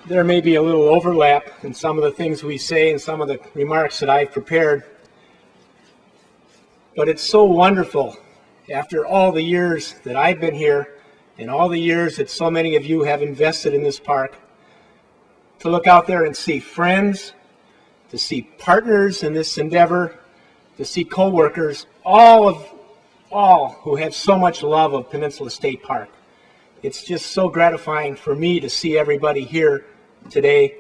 there may be a little overlap in some of the things we say and some of the remarks that I've prepared. But it's so wonderful, after all the years that I've been here and all the years that so many of you have invested in this park, to look out there and see friends, to see partners in this endeavor, to see co-workers, all who have so much love of Peninsula State Park. It's just so gratifying for me to see everybody here today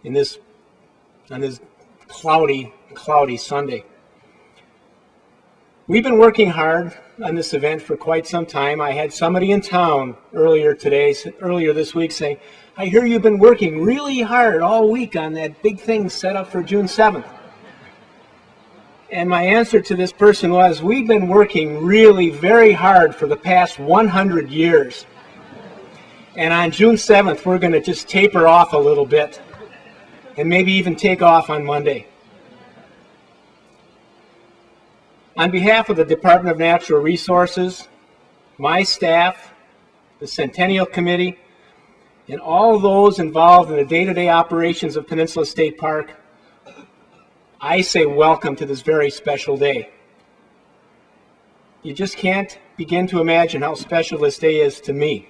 on this cloudy Sunday. We've been working hard on this event for quite some time. I had somebody in town earlier this week saying, I hear you've been working really hard all week on that big thing set up for June 7th. And my answer to this person was, we've been working really very hard for the past 100 years. And on June 7th, we're going to just taper off a little bit and maybe even take off on Monday. On behalf of the Department of Natural Resources, my staff, the Centennial Committee, and all those involved in the day-to-day operations of Peninsula State Park, I say welcome to this very special day. You just can't begin to imagine how special this day is to me.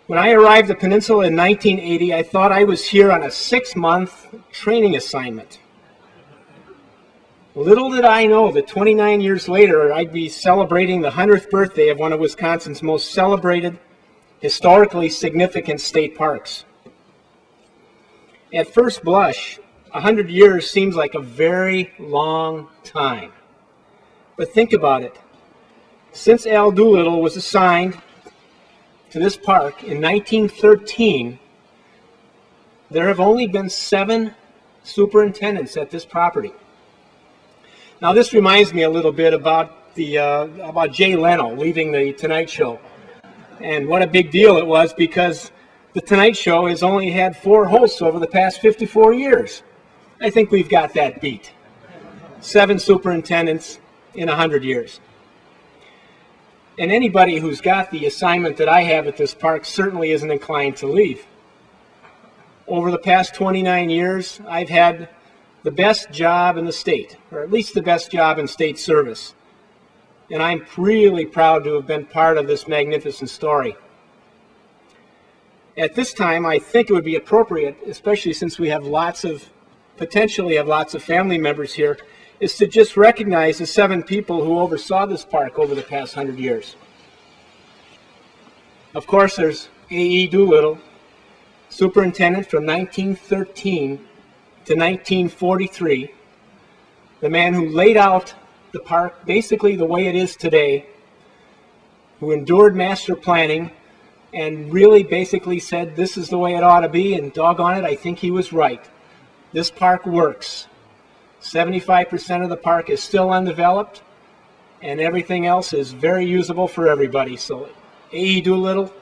When I arrived at Peninsula in 1980, I thought I was here on a 6-month training assignment. Little did I know that 29 years later, I'd be celebrating the 100th birthday of one of Wisconsin's most celebrated, historically significant state parks. At first blush, 100 years seems like a very long time. But think about it. Since Al Doolittle was assigned to this park in 1913, there have only been 7 superintendents at this property. Now, this reminds me a little bit about Jay Leno leaving the Tonight Show, and what a big deal it was, because the Tonight Show has only had 4 hosts over the past 54 years. I think we've got that beat. 7 superintendents in 100 years. And anybody who's got the assignment that I have at this park certainly isn't inclined to leave. Over the past 29 years, I've had the best job in the state, or at least the best job in state service. And I'm really proud to have been part of this magnificent story. At this time, I think it would be appropriate, especially since we have potentially have lots of family members here, is to just recognize the 7 people who oversaw this park over the past 100 years. Of course, there's A.E. Doolittle, superintendent from 1913 to 1943, the man who laid out the park basically the way it is today, who endured master planning and really basically said this is the way it ought to be, and doggone it, I think he was right. This park works. 75% of the park is still undeveloped, and everything else is very usable for everybody. So, A.E. Doolittle,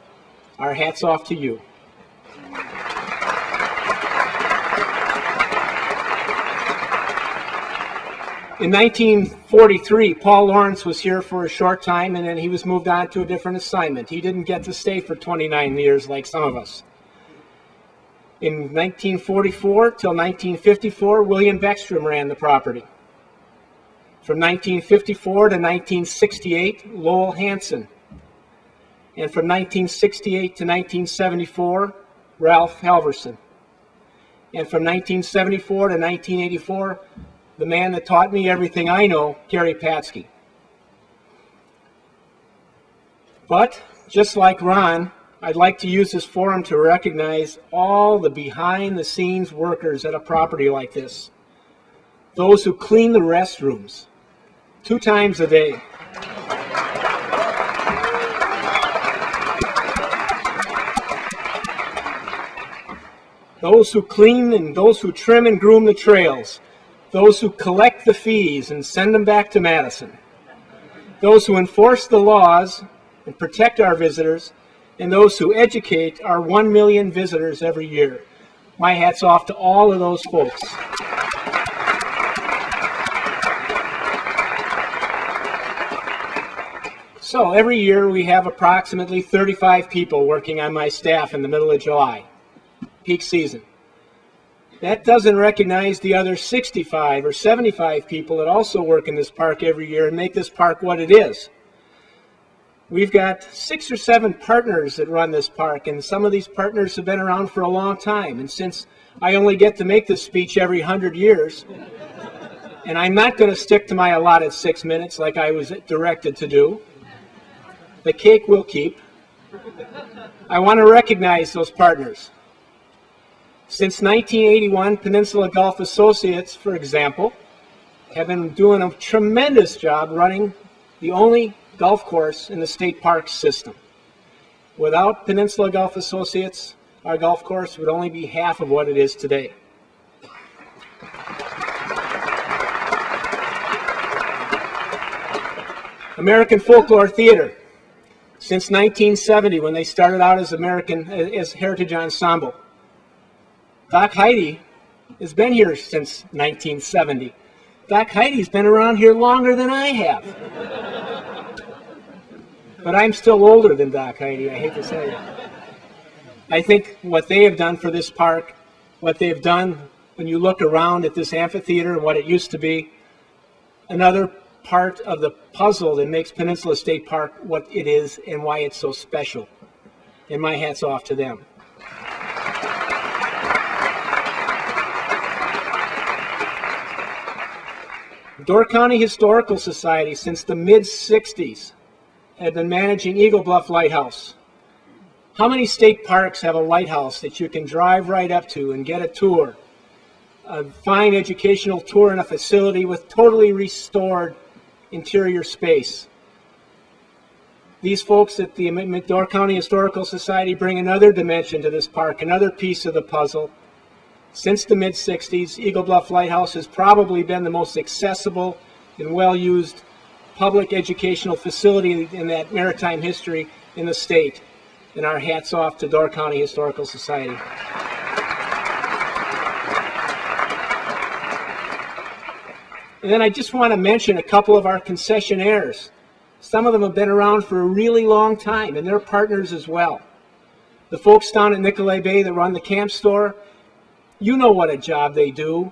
our hats off to you. In 1943, Paul Lawrence was here for a short time, and then he was moved on to a different assignment. He didn't get to stay for 29 years like some of us. In 1944 till 1954, William Beckstrom ran the property. From 1954 to 1968, Lowell Hansen. And from 1968 to 1974, Ralph Halverson. And from 1974 to 1984, the man that taught me everything I know, Gary Patsky. But, just like Ron, I'd like to use this forum to recognize all the behind-the-scenes workers at a property like this. Those who clean the restrooms 2 times a day. Those who clean and those who trim and groom the trails. Those who collect the fees and send them back to Madison. Those who enforce the laws and protect our visitors, and those who educate our 1 million visitors every year. My hat's off to all of those folks. So every year we have approximately 35 people working on my staff in the middle of July. peak season. That doesn't recognize the other 65 or 75 people that also work in this park every year and make this park what it is. We've got 6 or 7 partners that run this park, and some of these partners have been around for a long time. And since I only get to make this speech every 100 years, and I'm not going to stick to my allotted 6 minutes like I was directed to do, the cake will keep. I want to recognize those partners. Since 1981, Peninsula Golf Associates, for example, have been doing a tremendous job running the only golf course in the state park system. Without Peninsula Golf Associates, our golf course would only be half of what it is today. American Folklore Theater. Since 1970, when they started out as Heritage Ensemble. Doc Heidi has been here since 1970. Doc Heidi's been around here longer than I have. But I'm still older than Doc Heidi, I hate to say it. I think what they have done for this park, what they've done when you look around at this amphitheater and what it used to be, another part of the puzzle that makes Peninsula State Park what it is and why it's so special. And my hat's off to them. Door County Historical Society, since the mid-60s, had been managing Eagle Bluff Lighthouse. How many state parks have a lighthouse that you can drive right up to and get a tour, a fine educational tour in a facility with totally restored interior space? These folks at the Door County Historical Society bring another dimension to this park, another piece of the puzzle. Since the mid-60s, Eagle Bluff Lighthouse has probably been the most accessible and well-used public educational facility in that maritime history in the state. And our hats off to Door County Historical Society. And then I just want to mention a couple of our concessionaires. Some of them have been around for a really long time, and they're partners as well. The folks down at Nicolay Bay that run the camp store, you know what a job they do.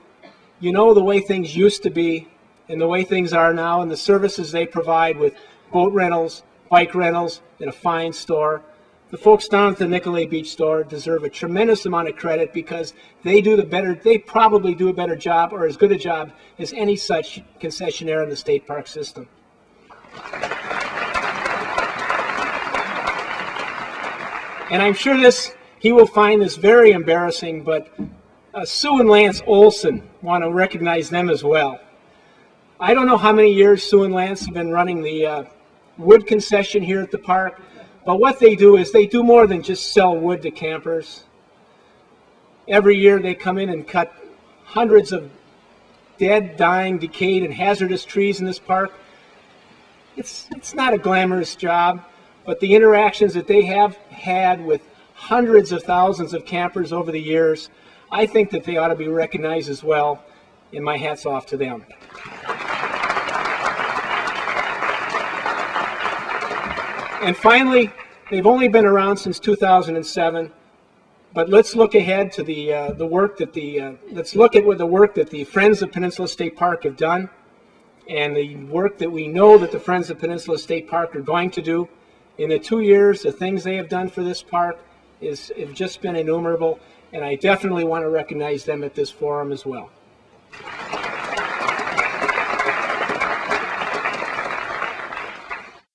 You know the way things used to be and the way things are now and the services they provide with boat rentals, bike rentals, and a fine store. The folks down at the Nicolay Beach store deserve a tremendous amount of credit because they probably do a better job or as good a job as any such concessionaire in the state park system. And I'm sure he will find this very embarrassing, but Sue and Lance Olson want to recognize them as well. I don't know how many years Sue and Lance have been running the wood concession here at the park, but what they do is they do more than just sell wood to campers. Every year they come in and cut hundreds of dead, dying, decayed, and hazardous trees in this park. It's not a glamorous job, but the interactions that they have had with hundreds of thousands of campers over the years, I think that they ought to be recognized as well, and my hat's off to them. And finally, they've only been around since 2007, but let's look ahead to the work that let's look at the work that the Friends of Peninsula State Park have done, and the work that we know that the Friends of Peninsula State Park are going to do. In the 2 years, the things they have done for this park have just been innumerable, and I definitely want to recognize them at this forum as well.